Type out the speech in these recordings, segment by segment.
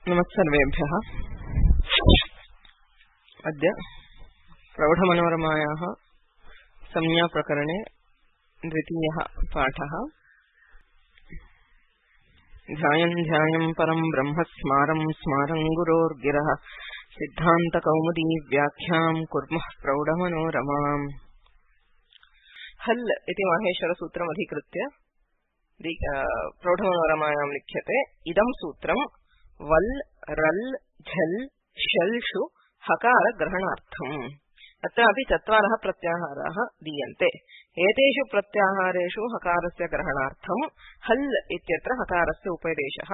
नमस्सर्वेभ्यः। अद्य प्रौढमनोरमायाः संज्ञाप्रकरणे द्वितीयः पाठः। ध्यायन् ध्यायं परं ब्रह्म स्मारं स्मारं गुरोर्गिरः सिद्धान्तकौमुदी व्याख्यां कुर्मः प्रौढमनोरमाम्। हल् इति माहेश्वरसूत्रमधिकृत्य प्रौढमनोरमायां लिख्यते। इदं सूत्रं वल् रल् झल् शल्षु हकार ग्रहणार्थम्। अत्रापि चत्वारः प्रत्याहाराः दीयन्ते। एतेषु प्रत्याहारेषु हकारस्य ग्रहणार्थं हल् इत्यत्र हकारस्य उपदेशः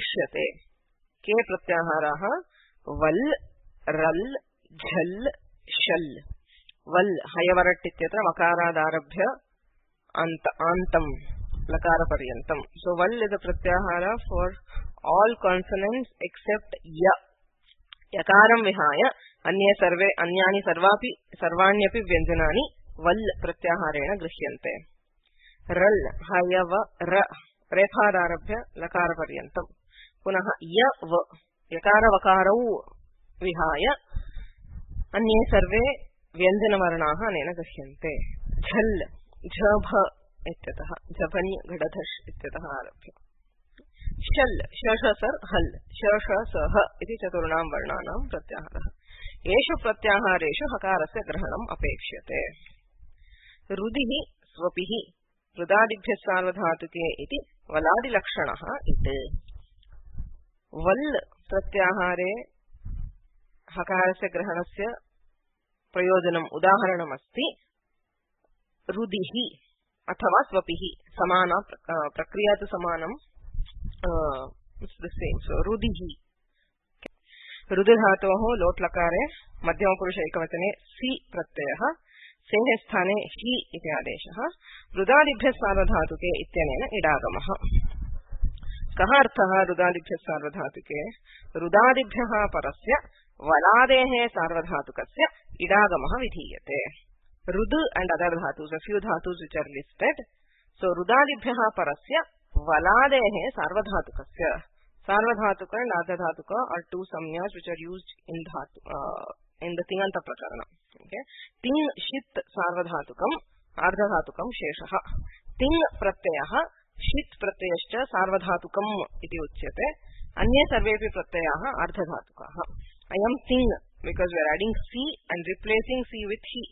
इष्यते। के प्रत्याहाराः? वल् रल् झल् शल्। वल् हयवरट् इत्यत्र वकारादारभ्य आन्तं लकारपर्यन्तम्। So वल् is a pratyahara for all consonants except ya. यकारं विहाय अन्यानि सर्वाण्यपि व्यञ्जनानि वल् प्रत्याहारेण गृह्यन्ते। रल् हयव र रेफादारभ्य लकारपर्यन्तम्। पुनः य व यकारवकारौ विहाय अन्ये सर्वे व्यञ्जनवर्णाः अनेन गृह्यन्ते। झल् झ भ इत्यतः झभनि घटधश् इत्यतः आरभ्य। शल् शशसर् हल् शशसः इति चतुर्णां वर्णानां प्रत्याहारः। येषु प्रत्याहारेषु हकारस्य ग्रहणम् अपेक्ष्यते। रुदिः स्वपिः रुदादिभ्यः सार्वधातुके इति वलादिलक्षणः इति। वल् प्रत्याहारे हकारस्य ग्रहणस्य प्रयोजनम् उदाहरणमस्ति रुदिः अथवा स्वपिः। समाना प्रक्रिया तु समानम्। रुदिः रुदिधातोः लोट् लकारे मध्यमपुरुष एकवचने सि प्रत्ययः, सेः स्थाने हि इति आदेशः। रुदादिभ्यः सार्वधातुके इत्यनेन इडागमः। कः अर्थः रुदादिभ्यः सार्वधातुके? रुदादिभ्यः परस्य वलादेः सार्वधातुकस्य इडागमः विधीयते। रुद् and other dhatus, a few dhatus which are listed. So rudadibhyah parasya valadehe sarvadhatukasya. Sarvadhatuka and ardhadhatuka are two samyas which are used in the tinganta prakarana. Okay. Ting shit sarvadhatukam ardhadhatukam sheshaha. Ting pratyayah shit pratyayascha sarvadhatukam iti uchyate. Anye sarvepi pratyayah ardhadhatukaha. I am ting because we are adding c and replacing c with he.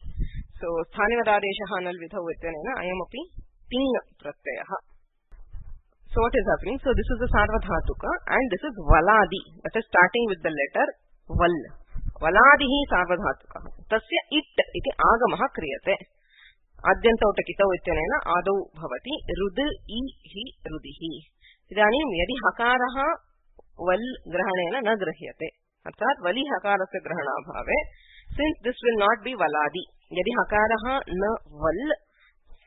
So sthanivadadeshah anal vidhau ityanena ayamapi ting pratyayah. So what is happening? So this is the sarvadhatuka and this is valadi, that is starting with the letter val. Valadihi sarvadhatuka tasya it iti agamah kriyate. Adyantau takitau ityanena adau bhavati rud I hi rudihi. Idanim yadi hakarah val grahanena na grahyate, arthat vali hakarasya grahanabhave, since this will not be valadi, यदि हकारः न वल्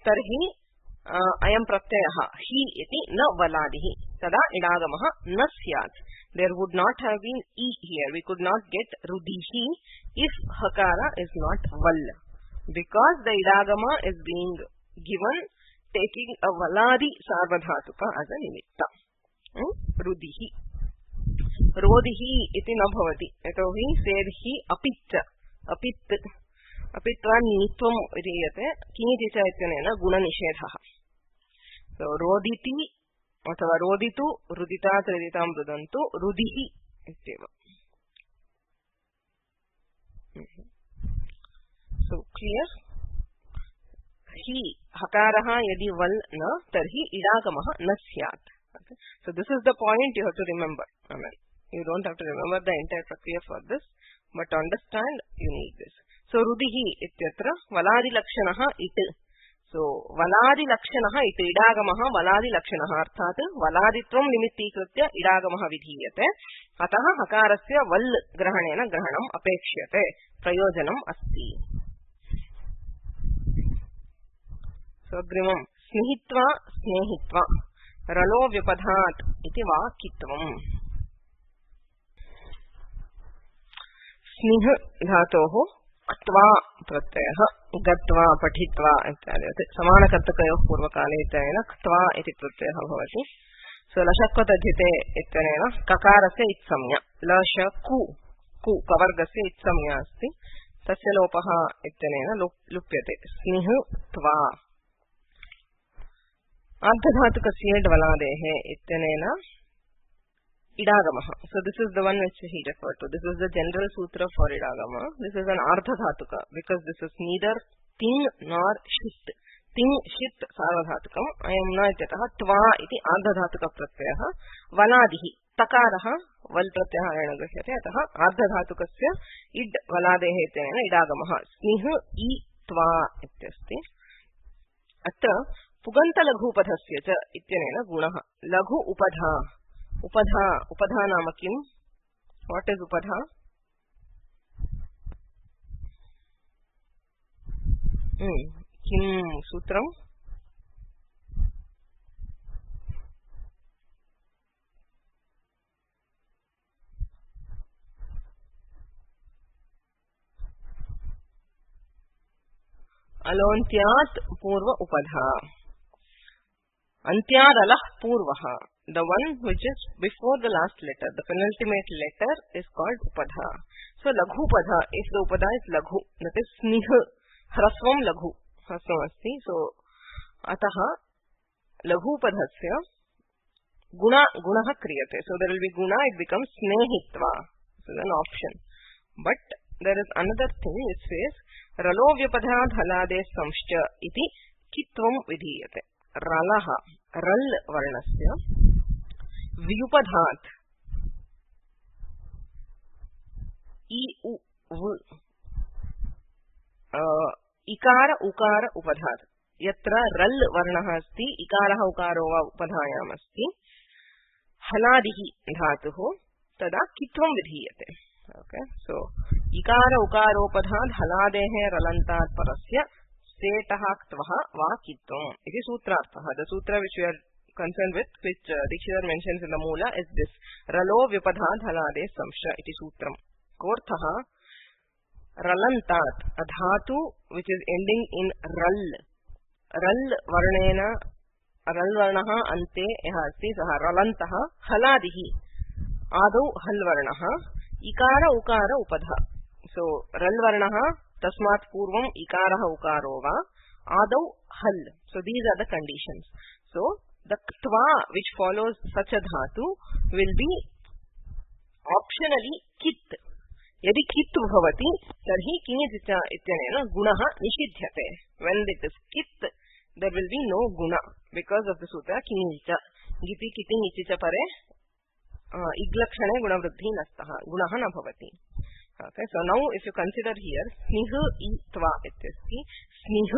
तर्हि अयं प्रत्ययः हि इति न वलादिः, तदा इडागमः न स्यात्. There would not have been e here. We could not get rudihi if hakara is not val, because the idagama is being given taking a valadi sarvadhatuka as a nimitta. Rudihi rodihi iti na bhavati yatohi sedhi apitcha apit अपित्वा नित्वम् इति किञ्चित् च इत्यनेन गुणनिषेधः. So रोदिति अथवा रोदितु रुदितात् रुदितां रुदन्तु रुदिः इत्येव. So clear? हि हकारः यदि वल् न तर्हि इडागमः न स्यात्. So this is the point you have to remember. I mean, you don't have to remember the entire prakriya for this, but to understand you need this. So rudihi ityatra valadi lakshanah it. So valadi lakshanah it idagamah valadi lakshanah arthat valaditvam nimittikritya idagamah vidhiyate. Atah hakarasya val grahanena grahanam apekshyate prayojanam asti. So agrimam snihitva snehitva ralo vyapadhat iti vakitvam. स्निह धातोः क्त्वा प्रत्ययः गत्वा पठित्वा इत्यादि समानकर्तकयोः पूर्वकाले इत्यनेन क्त्वा इति प्रत्ययः भवति. सो लशक्वतद्धिते इत्यनेन ककारस्य इत्संज्ञा लश कु कु कवर्गस्य इत्संज्ञा अस्ति तस्य लोपः इत्यनेन लुप्यते स्निह त्वा आर्धधातुकस्य ड्वलादेः इत्यनेन idagama. So this is the one which he referred to. This is the general sutra for idagama. This is an ardhadhatuka because this is neither ting nor shit. Ting shit sarvadhatukam. Ayamna ityatah tva iti ardhadhatuka pratyayah valadihi takaraha val pratyayah ayana grhyate atah ardhadhatukasya id valadehe ityena idagamaha snih I tva ityasti. Atra puganta laghupadhasya cha ityena gunah laghu upadha. उपधा उपधा नाम किम? What is उपधा? किम सूत्रम? अलोन्त्यात् पूर्व उपधा अन्त्यादलः पूर्वः. The one which is before the last letter, the penultimate letter is called upadha. So laghu upadha, if the upadha is laghu, that is snih, hrasvam laghu, hrasvam asti. So ataha laghu upadhasya gunah kriyate. So there will be guna, it becomes snehitva. This is an option. But there is another thing which says ralo vyapadhat halade samshcha iti kitvam vidhiyate. Ralaha, ral varnasya vyupadhat I u v ikara ukara upadhat yatra ral varnah asti ikarah ukaro va upadhayam asti haladihi dhatuh tada kitvam vidhiyate. Okay, so ikara ukaropadhat haladehe ralantat parasya setah ktvaha va kitvam iti sutrarthah. The sutra which we are concerned with, which Dikshidhar mentions in the Moola, is this ralo vipadhat halade samsha iti sutram. Korthaha ralantat, a dhatu which is ending in ral. Ral varnena ral varnaha ante yaha asti saha ralantaha haladihi adau hal varnaha ikara ukara upadha. So ral varnaha tasmat purvam ikaraha ukaro va adau hal. So these are the conditions. So the ktva which follows such a dhatu will be optionally kit. Yadi kit bhavati tarhi kinyicha ityanena gunaha nishidhyate. When it is kit, there will be no guna because of the sutra kinyicha. Giti kiti nichicha pare iglakshane gunavruddhi nastaha. Gunaha na bhavati. Okay, so now if you consider here snih I tva ityasti snih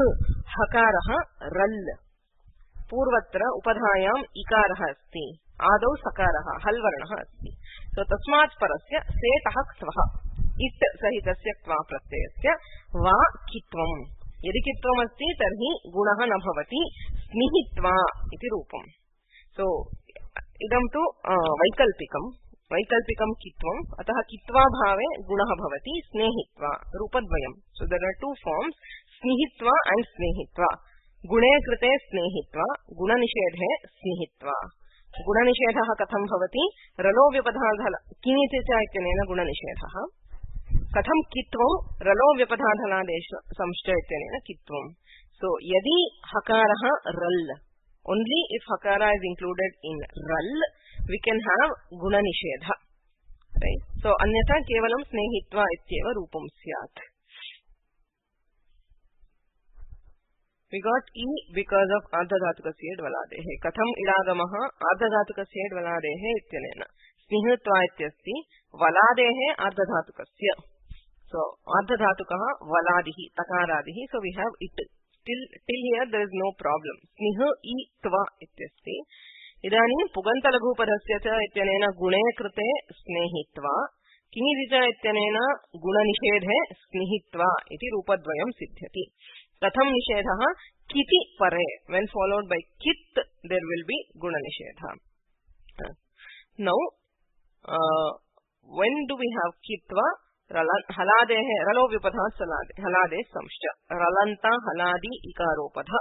hakaraha ral पूर्वत्र उपधायाम इकारः अस्ति आदौ सकरः हल वर्णः अस्ति. सो तस्मात् परस्य सेतः क्त्वः इत् सहितस्य क्त्वा प्रत्ययस्य वा कित्वम्. यदि कित्वम् अस्ति तर्हि गुणः न भवति स्निहित्वा इति रूपम्. सो इदं तु वैकल्पिकं कित्वम्. अतः कित्वा भावे गुणः भवति स्नेहित्वा रूपद्वयम्. So there are two forms स्निहित्वा एंड स्नेहित्वा. गुणे कृते स्नेहित्वा गुणनिषेधे स्नेहित्वा. गुणनिषेधः कथं भवति? रलो व्यपधाधल किमिति च इत्यनेन गुणनिषेधः. कथं कित्वं? रलो व्यपधाधलादेश संश्च इत्यनेन कित्वं. सो यदि हकारः रल्, ओन्ली इफ हकार इज इंक्लूडेड इन रल् वी कैन हैव गुणनिषेध. राइट. सो अन्यथा केवलं स्नेहित्वा इत्येव रूपं स्यात्. We got E because of ardhadhatukasya dvaladehe. Katham idagamaha ardhadhatukasya dvaladehe ityanena snihitva ityasti valadehe ardhadhatukasya. So ardhadhatukaha valadihi takaradihi. So we have it. Till here there is no problem. Snih I tva ityasti. Idanim puganta laghupadasya cha ityanena gune krute snehitva kinidija ityanena guna nishedhe snihitva iti rupadvayam siddhyati. Katham nishedha kiti pare. When followed by kit, there will be guna nishedha. Now, when do we have kitva? Haladehe ralo vipadhat halade samshcha. Ralanta haladi ikaropadha.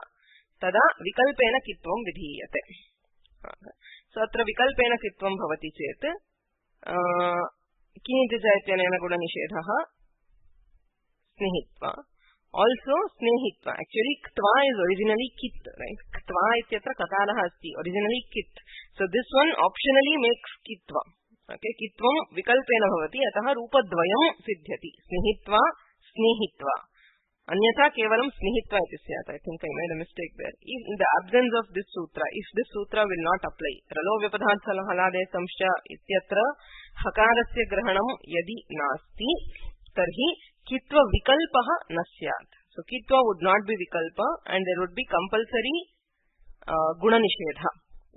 Tada vikalpena kitvam vidhiyate. सो अत्र विकल्पेन कित्वं भवति चेत् किञ्च इत्यनेन गुणनिषेधः स्नेहित्वा also स्नेहित्वा actually ktva is originally kit, right? ktva ityatra kakarah asti, originally kit, so this one optionally makes kitva. Okay, kitvam vikalpena bhavati atah रूपद्वयं सिद्ध्यति, स्नेहित्वा स्नेहित्वा, अन्यथा केवलं स्नेहित्वा इति स्यात्. I think I made a mistake there. In the absence of this sutra, if this sutra will not apply, ralo vyapadath halade samsha ityatra hakarasya grahanam yadi nasti tarhi kitva vikalpah na syat. So kitva would not be vikalpa and there would be compulsory guna nishedha.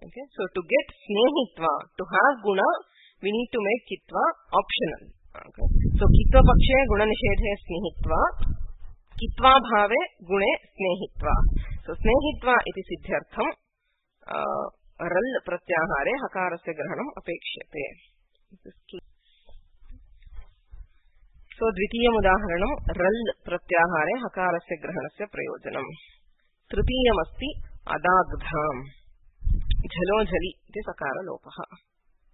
Okay, so to get snehitva, to have guna, we need to make kitva optional. Okay, so kitva pakshe guna nishedhe snehitva, kitva bhave gune snehitva. So snehitva iti siddhyartham ral pratyahare hakarasya grahanam apekshyate. सो द्वितीयम् उदाहरणं रल् प्रत्याहारे हकारस्य ग्रहणस्य प्रयोजनम्. तृतीयमस्ति अदाग्धाम्, झलो झलि इति सकारलोपः.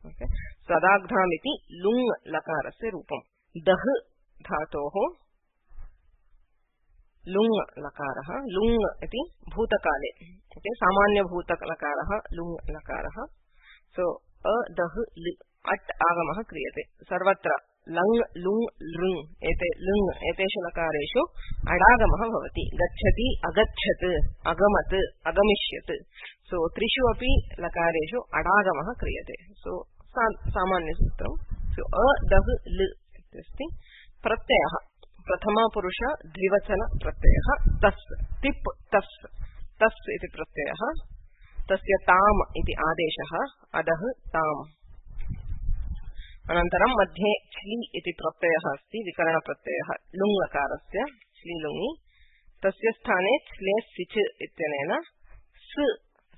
Okay, सो अदाग्धाम् इति लुङ् लकारस्य रूपम्. दह् धातोः लुङ् लकारः, लुङ् इति भूतकाले, okay, सामान्यभूतलकारः लुङ् लकारः. So अदह् at आगमः क्रियते. सर्वत्र लङ् लुङ् लृङ् एतेषु लकारेषु अडागमः भवति. गच्छति, अगच्छत्, अगमत्, अगमिष्यत्. सो त्रिषु अपि लकारेषु अडागमः क्रियते. सो सामान्यसूत्रम्. सो अदह् ल् इत्यस्ति. प्रत्ययः प्रथमा पुरुष द्विवचन प्रत्ययः तस्, तिप् तस्, तस् इति प्रत्ययः. तस्य ताम् इति आदेशः, अदः ताम्. अनन्तरं मध्ये च्लि इति प्रत्ययः अस्ति, विकरणप्रत्ययः लुङ् लकारस्य, च्लि लुङि. तस्य स्थाने च्ले सिच् इत्यनेन स्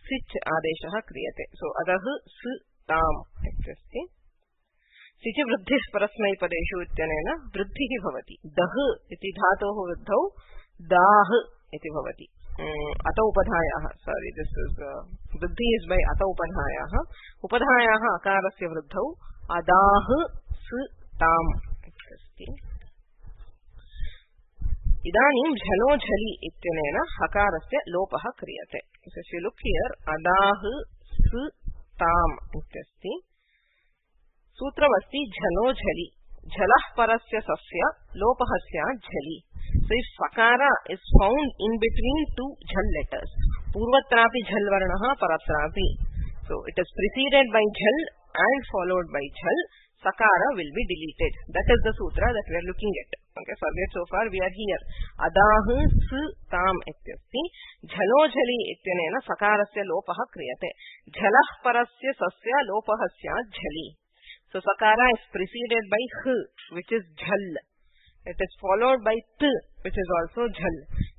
सिच् आदेशः क्रियते. सो अदः स् ताम् इत्यस्ति. सिच् वृद्धिः परस्मैपदेषु इत्यनेन वृद्धिः भवति. दह् इति धातोः वृद्धौ दाः इति भवति. अत उपधायाः, सारी दिस् इस् वृद्धि इस् बै अत उपधायाः. उपधायाः अकारस्य वृद्धौ अदाः स् ताम् इत्यस्ति. इदानीं झलो झलि इत्यनेन हकारस्य लोपः क्रियते. So if you look here, अदाः स् ताम् इत्यस्ति. सूत्रमस्ति झलो झलि, झलः परस्य सस्य लोपः स्यात् झलि. So if sakara is found in between two jhal letters, पूर्वत्रापि झल वर्णः परत्रापि, so it is preceded by jhal and followed by jhal, sakara will be deleted. That is the sutra that we are looking at. Okay, forget so far, we are here. Adah s tam ityasti. Jhalo jhali ityanena sakarasya lopah kriyate. Jhalah parasya sasya lopah syat jhali. So sakara is preceded by h, which is jhal. It is followed by t, which is also jhal.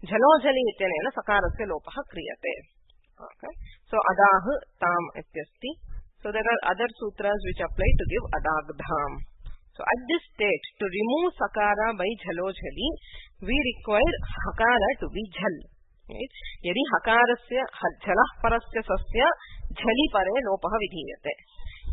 Jhalo jhali ityanena sakarasya lopah kriyate. Okay, so adah tam ityasti. So there are other sutras which apply to give adagdham. So at this stage, to remove sakara by jhalo jhali, we require hakara to be jhal. Right? Yadi hakarasya jhalah parasya sasya jhali pare lopah vidhiyate.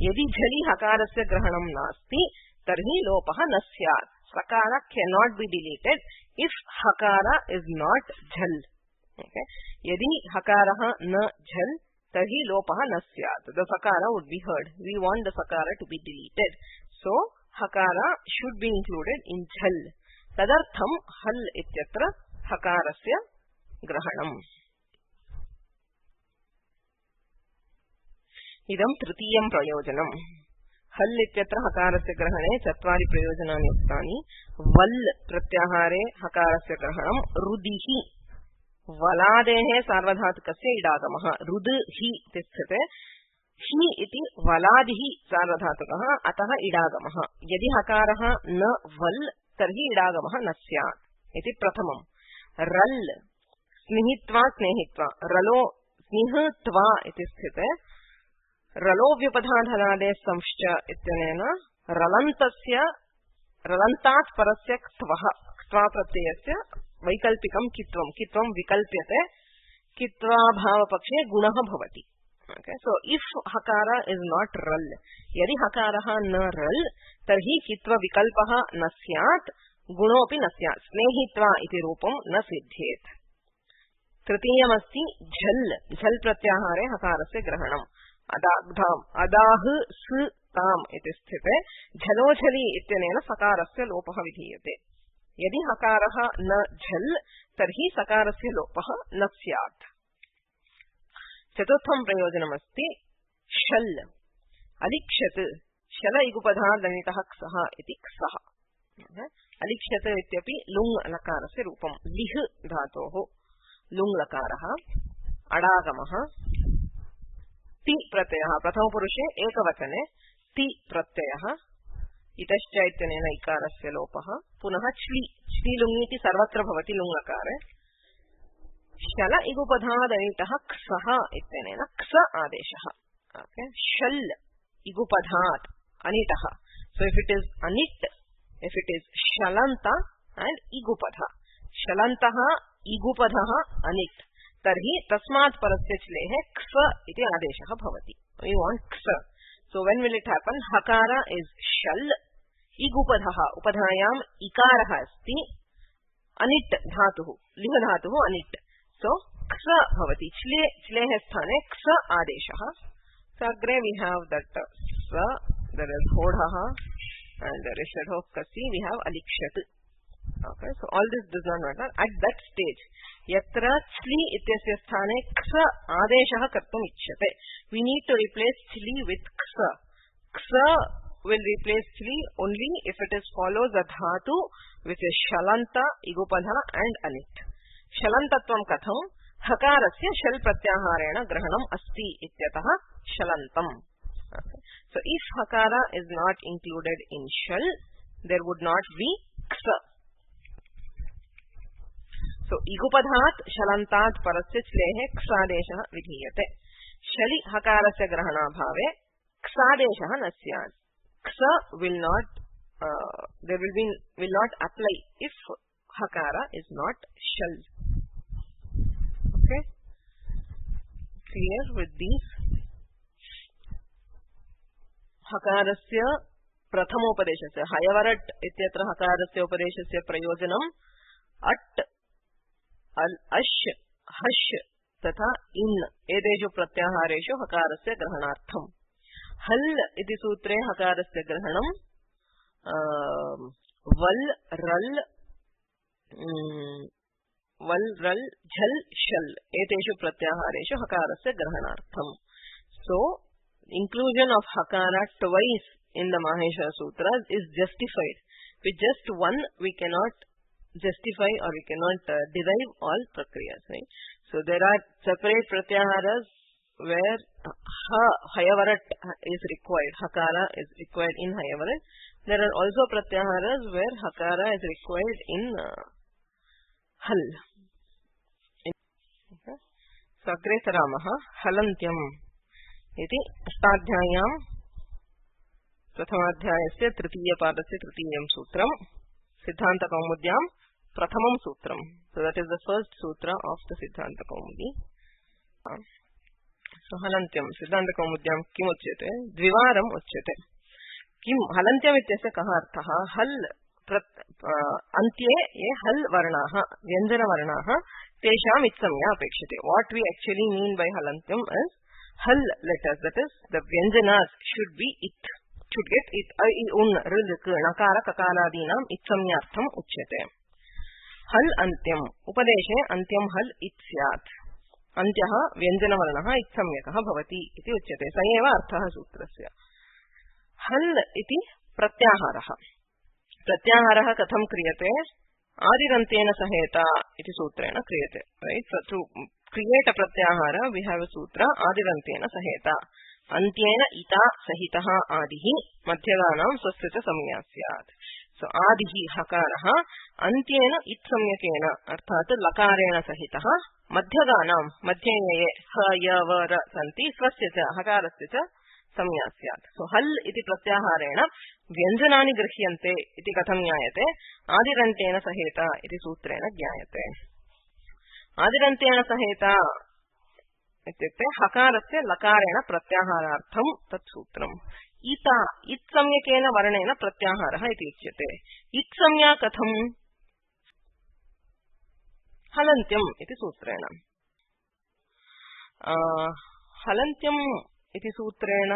Yadi jhali hakarasya grahanam nasti, tarhi lopah nasyat. Sakara cannot be deleted if hakara is not jhal. Okay? Yadi hakaraha na jhal, tarhi lopah nasyat. The sakara would be heard. We want the sakara to be deleted. So hakara should be included in jhal. Tadartham hal ityatra hakarasya grahanam. Idam tritiyam prayojanam. हल इत्यत्र हकारस्य ग्रहणे चत्वारि प्रयोजनानि उक्तानि. वल् प्रत्याहारे हकारस्य ग्रहणं रुदिः. वलादेः सार्वधातुकस्य इडागमः. रुद् हि तिष्ठते. हि इति वलादिः सार्वधातुकः, अतः इडागमः. यदि हकारः न वल् तर्हि इडागमः न स्यात् इति प्रथमम्. रल् स्निहित्वा स्नेहित्वा. रलो स्निहत्वा इति स्थिते. रलो व्युपधाधनादे संश्च इत्यनेन रलन्तस्य रलन्तात् परस्य क्त्वः, क्त्वा प्रत्ययस्य वैकल्पिकं कित्वं, कित्वं विकल्प्यते. कित्वा भावपक्षे गुणः भवति. Okay, so if hakara is not ral, yadi hakaraha na ral, tarhi hitva vikalpaha na syat, gunopi na syat, snehitva iti rupam na siddhyet. तृतीयमस्ति झल, झल प्रत्याहारे हकारस्य ग्रहणम्. अदाग्धाम् अदाह स ताम् इति स्थिते झलोझलि इत्यनेन सकारस्य लोपः विधीयते. यदि हकारः न झल तर्हि सकारस्य लोपः न स्यात्. चतुर्थं प्रयोजनमस्ति शल. अलिक्षत्, शल इगुपधादनितः क्षः इति क्षः. अलिक्षत् इत्यपि लुङ् लकारस्य रूपं. लिह् धातोः लुङ् लकारः. अडागमः. ति प्रत्ययः प्रथमपुरुषे एकवचने ति प्रत्ययः. इतश्च इत्यनेन इकारस्य लोपः. पुनः च्लि, च्लि लुङीति सर्वत्र भवति लुङ् लकारे. शल इगुपधादनितः क्षः इत्यनेन क्ष आदेशः. ओके, शल इगुपधात् अनितः. So if it is anit, if it is shalanta and igupatha, shalantah igupatah anit, tarhi tasmat parasya chlehe ks iti adeshah bhavati. We want ks. So when will it happen? Hakara is shal, igupatah, upadhayam ikarah asti, anit dhatuhu, liha dhatuhu anit. So ks bhavati. Chlehe sthane ks adeshah. So agre we have that sa, there is hodhaha, and there is shadhokasi, we have alikshat. Okay, so all this does not matter. At that stage, yatra chli ityasya sthane ksa adeshah kartum ichyate. We need to replace chli with ksa. Ksa will replace chli only if it is follows a dhatu which is shalanta, igupadha and anit. Shalantatvam katham hakarasya shal pratyaharena grahanam asti ityatah shalantam. Okay. So if hakara is not included in shal, there would not be ksa. So igupadhat shalantat parasya chlehe ksadeshah vidhiyate. Shali hakarasya grahana bhave ksadeshah na syat. Ksa will not will not apply if hakara is not shal. Okay, clear with these? हकारस्य प्रथमोपदेशस्य हयवरट् इत्यत्र हकारस्य उपदेशस्य प्रयोजनम् at, अश्, हश् तथा in एतेषु प्रत्याहारेषु हकारस्य ग्रहणार्थम्. हल् इति सूत्रे हकारस्य ग्रहणम् वल् रल् झल् shall एतेषु प्रत्याहारेषु हकारस्य ग्रहणार्थम्. So inclusion of hakara twice in the Mahesha Sutras is justified. With just one we cannot justify or we cannot derive all prakriyas, right? So there are separate pratyaharas where hayavarat is required, hakara is required in hayavarat. There are also pratyaharas where hakara is required in hal. Okay. So agre saramaha halantyam इति अष्टाध्याय्यां प्रथमाध्यायस्य तृतीयपादस्य तृतीयं सूत्रं, सिद्धान्तकौमुद्यां प्रथमं सूत्रं. So that is the first sutra of the Siddhantakaumudi. So हलन्त्यं सिद्धान्तकौमुद्यां किम् उच्यते? द्विवारम् उच्यते. किम् हलन्त्यम् इत्यस्य कः अर्थः? हल् अन्त्ये ये हल् वर्णाः, व्यञ्जनवर्णाः, तेषाम् इत्संज्ञा अपेक्षते. What we actually mean by halantyam is hal letters, that is the vyanjanas should be it, should get it, un, ril, k, nakara, kakaradinam itsamyartham uchyate. Hal antyam, upadeshe antyam hal it syat. Antyah vyanjanavarnah itsamyakah bhavati iti uchyate. Sa eva arthah sutrasya. Hal iti pratyaharaha. Pratyaharaha katham kriyate? Adirantena saheta iti sutrena kriyate. Right? So to create a pratyahara, we have a sutra, adirantena saheta. Antyena ita sahitaha adihi, madhyaganam swasthita samyasyat. So adihi hakaraha, antyena it samyakena, arthat lakarena sahitaha, madhyaganam, madhyaye, ha, ya, va, ra, santi, swasthita, hakarasya samyasyat. So hal iti pratyaharena, vyanjanani grihyante iti katham jnayate, adirantena saheta iti sutrena jnayate. Adirantena saheta इत्युक्ते हकारस्य लकारेण प्रत्याहारार्थं तत् सूत्रम्. इता इत्संज्ञकेन वर्णेन प्रत्याहारः इति उच्यते. इत्संज्ञा कथम्? हलन्त्यम् इति सूत्रेण. हलन्त्यम् इति सूत्रेण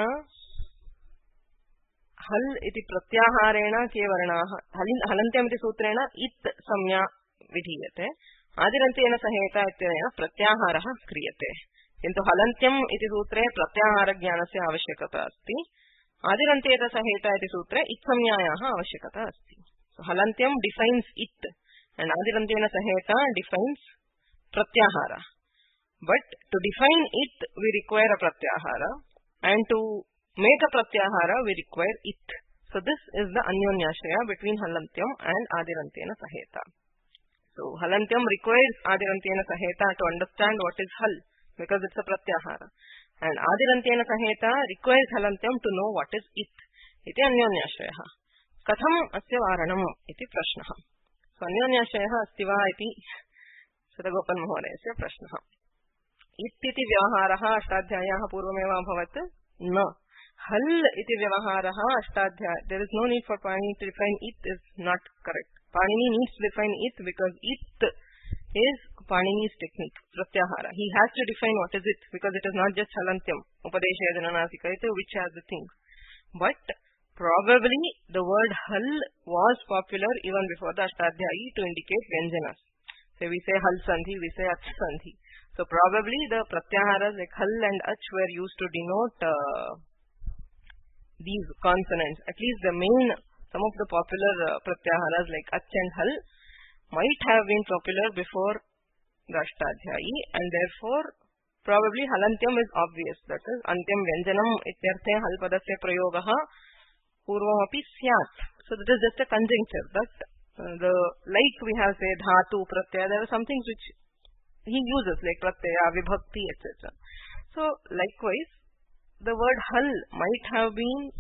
हल् इति प्रत्याहारेण के वर्णाः? हलन्त्यम् इति सूत्रेण इत् संज्ञा विधीयते. आदिरन्त्येन सहेता इत्यनेन प्रत्याहारः क्रियते. किन्तु हलन्त्यम् इति सूत्रे प्रत्याहारज्ञानस्य आवश्यकता अस्ति. आदिरन्त्येन सहेता इति सूत्रे इत्संज्ञायाः आवश्यकता अस्ति. हलन्त्यम् डिफैन्स् इत् and आदिरन्त्येन सहेता डिफैन्स् प्रत्याहार. But to define it we require a pratyahara, and to make a pratyahara we require it. So this is the anyonyashaya between halantyam and adirantyena saheta. So halantyam requires adirantyena saheta to understand what is hal, because it's a pratyahara, and adirantyena saheta requires halantyam to know what is it. Iti anyonyashaya. Katham asya varanam iti prashnah. So anyonyashaya asti va iti Sadagopan Mahodayasya prashnah. इति व्यवहारः अष्टाध्याय्याः पूर्वमेव अभवत् न. हल इति व्यवहारः अष्टाध्याय. There is no need for Panini to define it is not correct. Panini needs to define it because it is Panini's technique, pratyahara. He has to define what is it, because it is not just halantyam, upadeshaya jananasika, which has the things. But probably the word hal was popular even before the Ashtadhyayi to indicate vyanjanas. So we say hal sandhi, we say ach sandhi. So probably the pratyaharas like hal and ach were used to denote these consonants. At least the main, some of the popular pratyaharas like ach and hal might have been popular before the Ashtadhyayi, and therefore probably halantyam is obvious. That is antyam vyanjanam ityarthe hal padasya prayogaha purvamapi syat. So that is just a conjuncture. But like we have said dhatu, pratyaya, there are some things which he uses like pratyaya, vibhakti, etc. So likewise the word hal might have been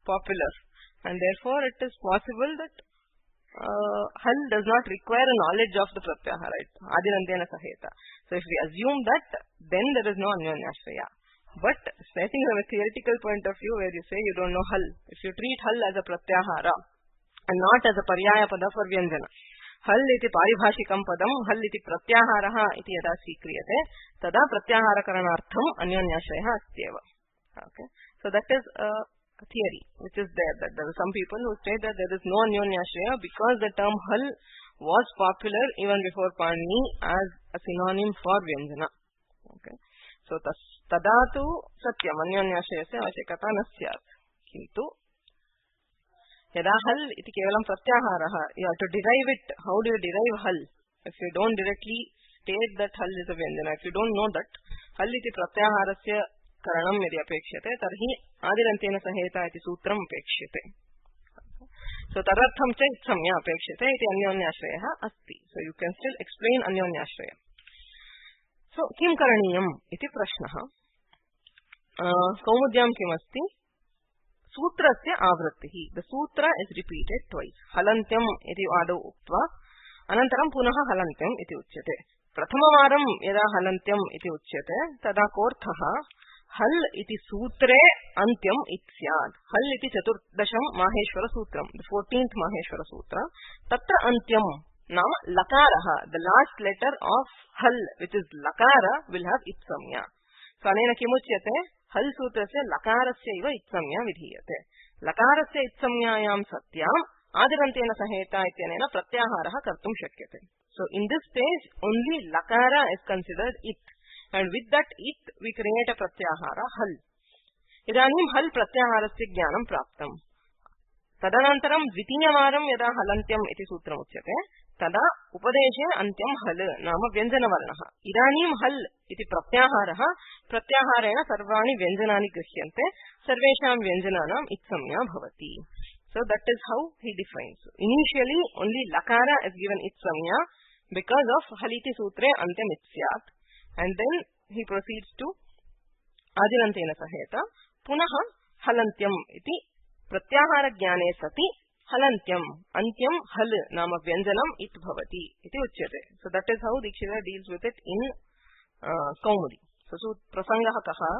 popular, and therefore it is possible that hal does not require a knowledge of the pratyahara, adirantyena saheta. So if we assume that, then there is no anyonyashaya. But starting from a theoretical point of view where you say you don't know hal, if you treat hal as a pratyahara and not as a paryaya pada for vyanjana, hal iti paribhashikam padam hal iti pratyaharaha iti yada svikriyate tada pratyaharakaranaartham anyonyashaya astyeva. Okay, so that is a theory which is there, that there are some people who say that there is no anyonyashaya because the term hal was popular even before Panini as a synonym for vyanjana. Okay, so tadatu satyam anyonyashayasya avashyakata na syat. Kintu yada hal iti kevalam pratyaharaha, you have to derive it. How do you derive hal? If you don't directly state that hal is a vyanjana, if you don't know that hal iti pratyaharasya karanam yadi apekshate tarhi adirantyena saheta iti sutram apekshate. So tadartham cha samya apekshate iti anyonyashaya asti. So you can still explain anyonyashaya. So kim karaniyam iti prashnah. Kaumudyam kim asti? Sutrasya avrattihi. The sutra is repeated twice. Halantyam iti adu uktva anantaram punaha halantyam iti uchyate. Prathamavaram yada halantyam iti uchyate tada korthaha hal iti sutre antyam itsyad. Hal iti chaturdasham maheshwara sutram, the 14th maheshwara sutra. Tatra antyam nama lakaraha, the last letter of hal, which is lakara, will have itsamya. So anena kimuchyate? हल सूत्रस्य लकारस्य इव इत्संज्ञा विधीयते. लकारस्य इत्संज्ञायां सत्यां आदिरन्त्येन सहेता इत्यनेन प्रत्याहारः कर्तुं शक्यते. So in this stage only lakara is considered it, and with that it we create a pratyahara hal. इदानीं हल प्रत्याहारस्य ज्ञानं प्राप्तम्. तदनन्तरं द्वितीयवारं यदा हलन्त्यम् इति सूत्रम् उच्यते तदा उपदेशे अन्त्यं हल नाम व्यञ्जनवर्णः. इदानीं हल इति प्रत्याहारः, प्रत्याहारेण सर्वाणि व्यञ्जनानि गृह्यन्ते, सर्वेषां व्यञ्जनानाम् इत्संज्ञा भवति. So that is how he defines. Initially only lakara is given itsamya because of haliti sutre antyam itsyat, and then he proceeds to adirantena saheta punah halantyam iti pratyahara jnane sati halantyam antyam hal nama vyanjanam it bhavati iti uchyate. So that is how Dikshita deals with it in Kaumudi. So prasangah kaha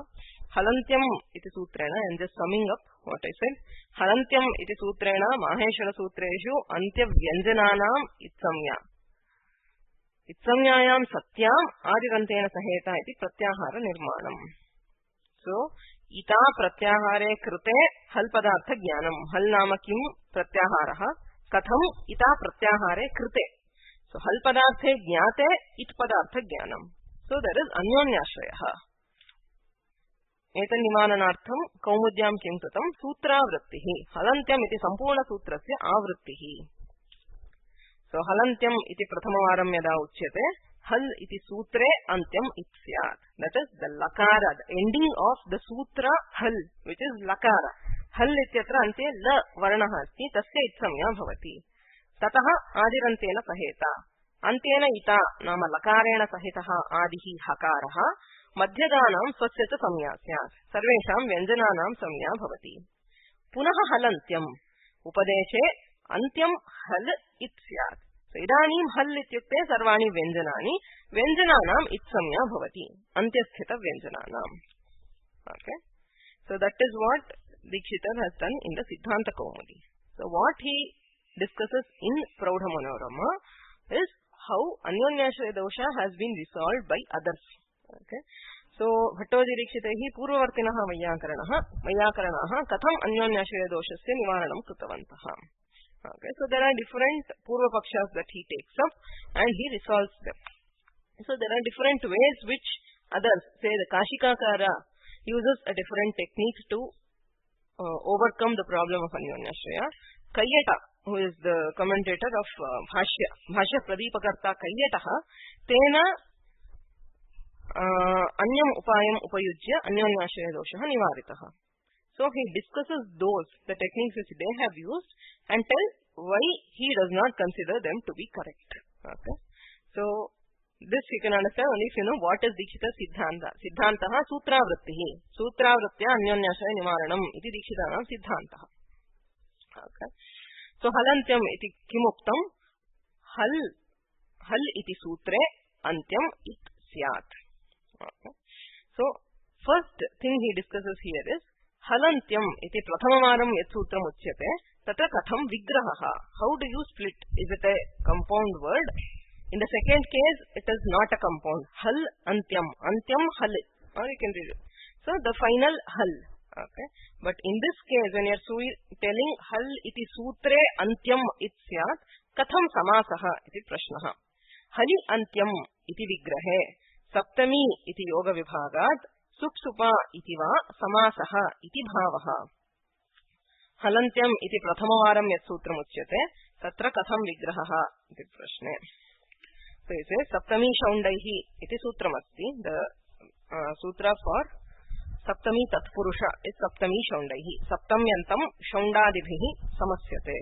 halantyam iti sutrena, and just summing up what I said, halantyam iti sutrena maheshwara sutreshu antya vyanjananam itsamya itsamyayam satyam adirantena saheta iti pratyahara nirmanam. So ita pratyahare krute hal padartha jnanam. Hal nama kim pratyaharaha, katham ita pratyahare krute. So hal padarthe jnate it padartha jnanam. So there is anyonyashrayah. एतन् निवारणार्थं कौमुद्यां किं कृतं सूत्रावृत्तिः. हलन्त्यम् इति सम्पूर्ण सूत्रस्य आवृत्तिः. सो हलन्त्यम् इति प्रथमवारं यदा उच्यते हल इति सूत्रे अन्त्यम् इति स्यात्. दट् इस् द लकार, द एण्डिङ्ग् आफ् द सूत्र हल विच इस् लकार. हल इत्यत्र अन्ते ल वर्णः अस्ति, तस्य इत्संज्ञा भवति. ततः आदिरन्तेन सहेत, अन्तेन इता नाम लकारेण सहितः आदिः हकारः, मध्यगानां स्वस्य च संज्ञा स्यात्. सर्वेषां व्यञ्जनानां संज्ञा भवति. पुनः हलन्त्यम् उपदेशे अन्त्यं हल इति स्यात्. इदानीं हल इत्युक्ते सर्वाणि व्यञ्जनानि, व्यञ्जनानाम् इत्संज्ञा भवति अन्त्यस्थित व्यञ्जनानाम्. Okay, so that is what Dikshitar has done in the Siddhanta Kaumudi. So what he discusses in Praudha Manorama is how Anyonyashaya dosha has been resolved by others. Okay, so Bhattoji Dikshitaihi पूर्ववर्तिनः वैयाकरणाः कथम् अन्योन्याश्रय दोषस्य निवारणं कृतवन्तः. Okay, so there are different purva pakshas that he takes up and he resolves them. So there are different ways which others, say the Kashikakara uses a different techniques to overcome the problem of Anyonyashraya. Kayyata, who is the commentator of Bhashya Pradipakarta Kayyataha, tena anyam upayam upayujya Anyonyashraya doshaha nivaritaha. So he discusses those, the techniques which they have used, and tells why he does not consider them to be correct. Okay, so this you can understand only if you know what is Dikshita Siddhanta. Siddhantaha sutravrittihi, sutravrittya anyonyashaya nivaranam iti Dikshitanam Siddhantaha. Okay, so halantyam iti kimuktam, hal iti sutre antyam it syat. Okay, so first thing he discusses here is halantyam iti prathamavaram yat sutram uchyate tatra katham vigraha. How do you split? Is it a compound word? In the second case it is not a compound. Hal antyam, antyam hal, or you can read it. So the final hal. Okay, but in this case when you are telling hal iti sutre antyam it syat, katham samasaha iti prashnaha. Hali antyam iti vigrahe saptami iti yoga vibhagat सुप्सुपा इति वा समासः इति भावः. हलन्त्यम् इति प्रथमवारं यत् सूत्रम् उच्यते तत्र कथं विग्रहः इति प्रश्ने. So it says सप्तमी शौण्डैः इति सूत्रमस्ति. The sutra for सप्तमी तत्पुरुष is Saptami शौण्डैः. सप्तम्यन्तं शौण्डादिभिः समस्यते.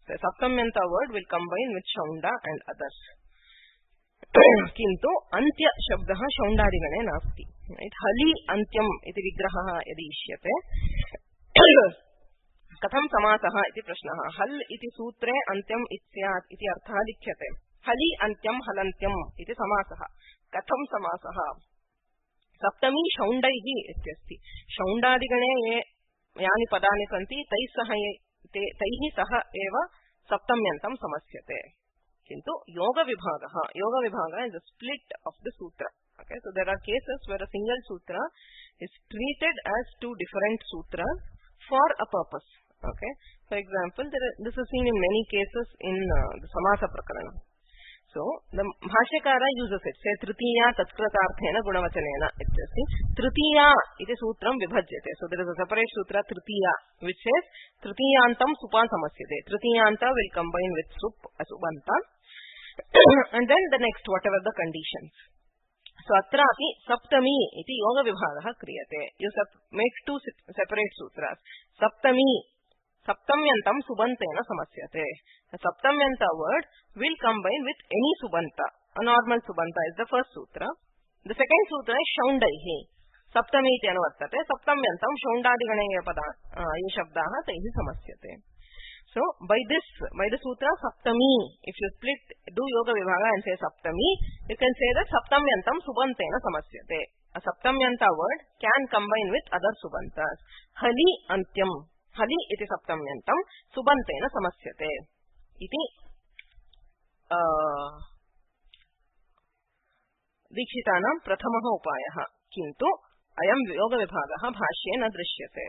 So सप्तम्यन्त word will combine with shaunda and others. किन्तु अन्त्य शब्दः शौण्डादिगणे नास्ति. हलि अन्त्यम् इति विग्रहः यदि इष्यते कथं समासः इति प्रश्नः. हल इति सूत्रे अन्त्यम् स्यात् इति अर्थः लिख्यते. हलि अन्त्यं हलन्त्यम् इति समासः. कथं समासः? सप्तमी शौण्डैः इत्यस्ति. शौण्डादिगणे ये यानि पदानि सन्ति तैः सह एव सप्तम्यन्तं समस्यते. किन्तु योग विभागः is a split of the sutra. Okay, so there are cases where a single sutra is treated as two different sutras for a purpose. Okay, for example, this is seen in many cases in the Samasa Prakarana. So the Bhashyakara uses it. Say Tritiya Tatkritarthena Gunavachanena. Tritiya iti sutram vibhajyate. So there is a separate sutra Tritiya which says Tritiyantam supa samasyate. Tritiyanta will combine with sup asubanta and then the next whatever the conditions. So atrapi saptami iti yoga vibhagah kriyate. You make two separate sutras. Saptami saptamyantam subantena samasyate. The saptamyanta word will combine with any subanta. A normal subanta is the first sutra. The second sutra is shaundaihi. Saptami iti anuvartate. Saptamyantam shaundadigane pada ye shabdaha taihi samasyate. So by the sutra saptami, if you split, do yoga vibhaga and say saptami, you can say that saptamyantam subantena samasyate. a saptamyanta word can combine with other subantas. Hali antyam. Hali iti saptamyantam subantena samasyate. Iti दीक्षितानां प्रथमः उपायः. किन्तु अयं योगविभागः भाष्ये न दृश्यते.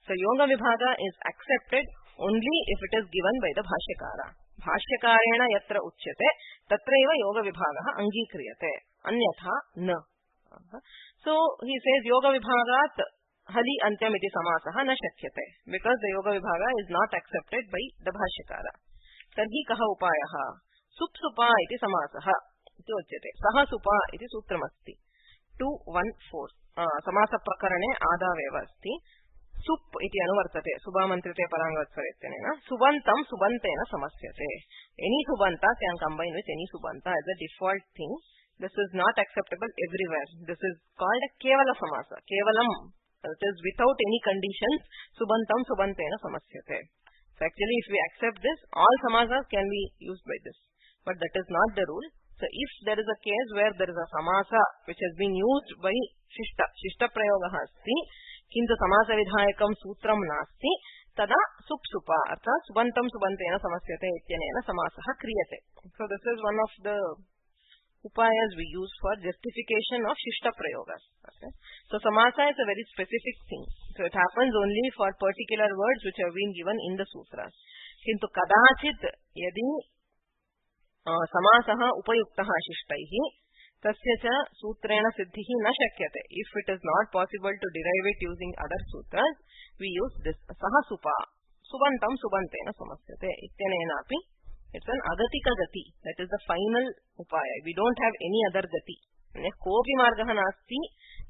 So yoga vibhaga is accepted only if it is given by the bhashyakara. भाष्यकारेण यत्र उच्यते तत्रैव योग विभागः अंगीक्रियते, अन्यथा न. So he says yoga vibhagat hali antyam iti samasah na shakyate because the yoga vibhaga is not accepted by the bhashyakara. Tarhi kaha upayah? Supsupa iti samasah iti uच्यते. सह सुपा इति सूत्रमस्ति 214 समास प्रकरणे आदावेव अस्ति. सुप इति अनुवर्तते सुबामन्त्रिते पराङ्गवत्सरे इत्यनेन. सुबन्तं सुबन्तेन समस्यते. Any subanta can combine with any subanta as a default thing. This is not acceptable everywhere. This is called a kevala samasa. Kevalam, it is without any conditions. Subantam subantena samasyate. So actually if we accept this, all samasas can be used by this. But that is not the rule. So if there is a case where there is a samasa which has been used by shishta prayogaha asti, किन्तु समासविधायकं सूत्रं नास्ति, तदा सुप्सुपा अर्थात सुबन्तं सुबन्तेन समस्यते इत्यनेन समासः क्रियते. So this is one of the upayas we use for justification of shishta prayogas. Okay? So samasa is a very specific thing. So it happens only for particular words which have been given in the sutras. किन्तु कदाचित् यदि समासः उपयुक्तः शिष्टैः तस्य च सूत्रेण सिद्धिः न शक्यते. If it is not possible to derive it using other sutras, we use this सह सुपा सुबन्तं सुबन्तेन समस्यते इत्यनेनापि. It's an agatika gati. That is the final upaya. We don't have any other gati. कोऽपि मार्गः नास्ति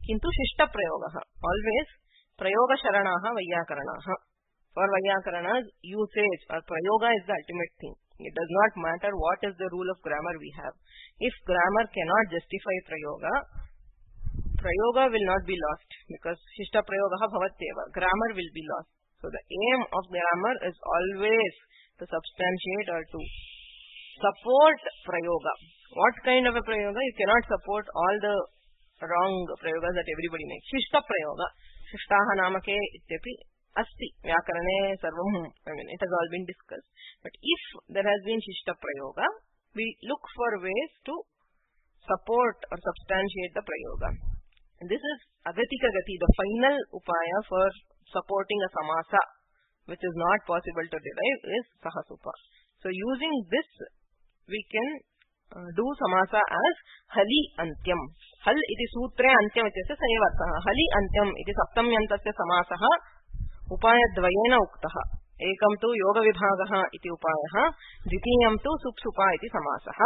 किन्तु शिष्ट प्रयोगः. Always प्रयोग शरणाः वैयाकरणाः. For Vaiyakarana's usage or prayoga is the ultimate thing. It does not matter what is the rule of grammar we have. If grammar cannot justify prayoga, prayoga will not be lost because shishta prayogaha bhavatyeva. Grammar will be lost. So the aim of grammar is always to substantiate or to support prayoga. What kind of a prayoga? You cannot support all the wrong prayogas that everybody makes. Shishta prayoga. Shishtaha namake ityapi asti vyakarane sarvam. It has all been discussed. But if there has been shishta prayoga, we look for ways to support or substantiate the prayoga. And this is agatika gati, the final upaya for supporting a samasa which is not possible to derive is sahasupa. So using this we can do samasa as hali antyam. Hal iti sutre antyam ityasya sayevartah. Hali antyam iti saptamyantasya samasah उपायद्वयेन उक्तः. एकं तु योगविभागः इति उपायः, द्वितीयं तु सुप्सुपा इति समासः.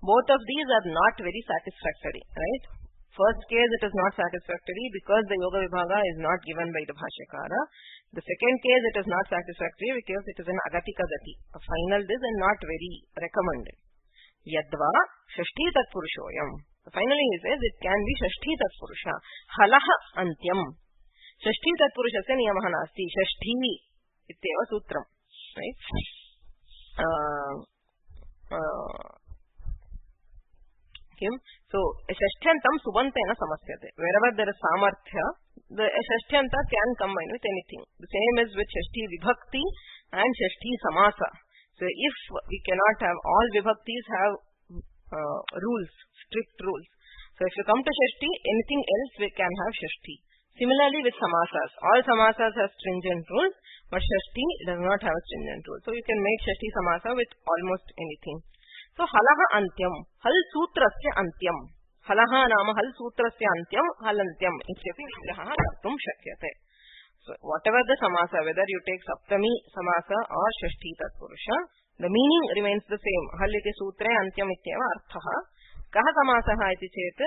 Both of these are not very satisfactory, right? First case it is not satisfactory because the yoga vibhaga is not given by the bhashyakara. The second case it is not satisfactory because it is an agatika gati, a final this and not very recommended. Yadva shashti tatpurushoyam. Finally he says it can be shashti tatpurusha. Halaha antyam. षष्ठी तत्पुरुषस्य नियमः नास्ति. षष्ठी इत्येव सूत्रम्. Right? So षष्ठ्यन्तं सुबन्तेन समस्यते. Wherever there is samarthya, the षष्ठ्यanta can combine with anything. The same is with Shashthi vibhakti and Shashthi samasa. So if we cannot have all vibhaktis have rules, strict rules. So if you come to Shashthi, anything else we can have Shashthi. Similarly with samasas, all samasas have stringent rules, but shashti does not have a stringent rule. So you can make shashti samasa with almost anything. So halaha antyam, hal sutrasya antyam. Halaha nama hal sutrasya antyam, halantyam. Ityapi vigraha kartum shakyate. So whatever the samasa, whether you take saptami samasa or shashti tatpurusha, the meaning remains the same. Hal iti sutre antyam ityeva arthaha. Kaha samasaha iti chet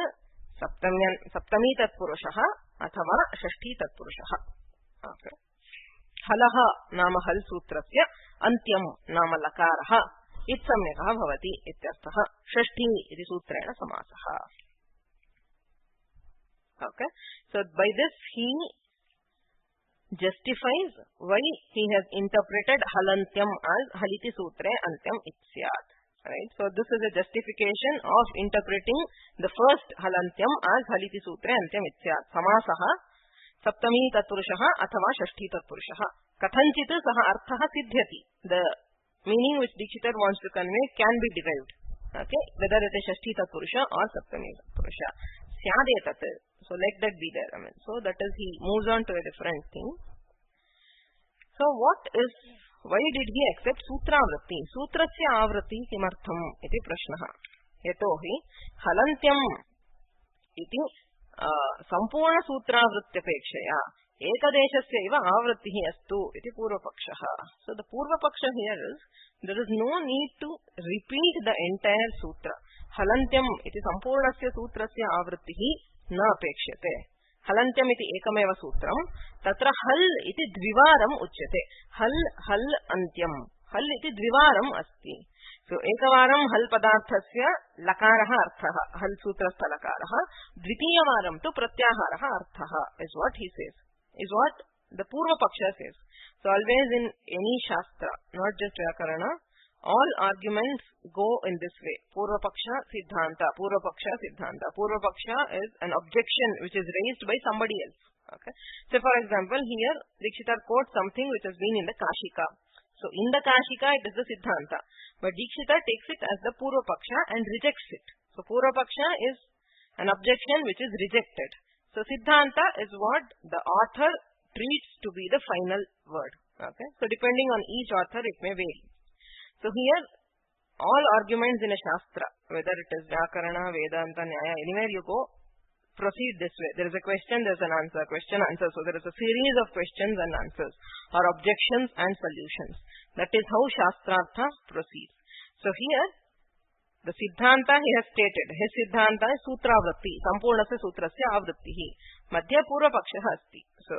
saptami tatpurushaha अथवा षष्ठी तत्पुरुषः. हलः नाम हल सूत्रस्य अन्त्यं नाम लकारः इत्सम्यकः भवति इत्यर्थः. षष्ठी इति सूत्रेण समासः. Okay, so by this he justifies why he has interpreted halantyam as haliti sutre antyam ityat. Right? So this is a justification of interpreting the first halantyam as haliti sutre antyam ityat. Samasaha saptami tatpurushaha athava shashti tatpurushaha. Kathanchit saha arthaha siddhyati. The meaning which Dikshitar wants to convey can be derived. Okay? Whether it is shashti tatpurusha or saptami tatpurusha. Syadetat. So let that be there. So that is, he moves on to a different thing. So why did he accept sutravritti? Sutrasya avritti kimartham iti prashnaha. Yatohi halantyam iti sampurna sutravrityapekshaya ekadeshasya iva avrittihi astu iti purvapakshaha. So the purvapaksha here is, there is no need to repeat the entire sutra. Halantyam iti sampurnasya sutrasya avrittihi na apekshate. Halantyam iti ekameva sutram, tatra hal iti dvivaram uchyate. Hal antyam. Hal iti dvivaram asti. So ekavaram hal padarthasya lakaraha arthaha. Hal sutrastha lakaraha. Dvitiyavaram tu pratyaharaha arthaha is what he says. Is what the Purva Paksha says. So always in any Shastra, not just Vyakarana, all arguments go in this way. Purva Paksha Siddhanta. Purva Paksha Siddhanta. Purva Paksha is an objection which is raised by somebody else. Okay. So for example, here Dikshitar quotes something which has been in the Kashika. So in the Kashika it is the Siddhanta. But Dikshitar takes it as the Purva Paksha and rejects it. So Purva Paksha is an objection which is rejected. So Siddhanta is what the author treats to be the final word. Okay. So depending on each author it may vary. So here all arguments in a Shastra, whether it is Vyakarana, Vedanta, Nyaya, anywhere you go, proceed this way. There is a question, there is an answer, question, answer. So there is a series of questions and answers, or objections and solutions. That is how Shastrartha proceeds. So here, the Siddhanta he has stated. His Siddhanta is Sutravritti. Sampurnasya Sutrasya Avrittihi. Madhya Purva Pakshaha asti. So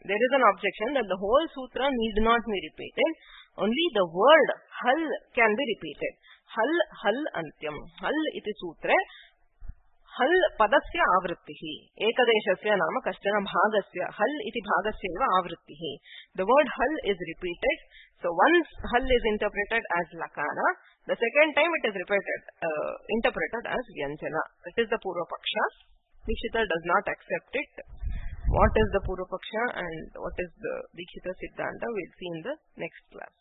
there is an objection that the whole Sutra need not be repeated. Only the word hal can be repeated. Hal antyam. Hal iti sutre. Hal padasya avrittihi. Ekadeshasya nama kashchana bhagasya. Hal iti bhagasya eva avrittihi. The word hal is repeated. So once hal is interpreted as lakara, the second time it is interpreted as vyanjana. That is the Purva Paksha. Dikshitar does not accept it. What is the Purva Paksha and what is the Dikshita Siddhanta, we'll see in the next class.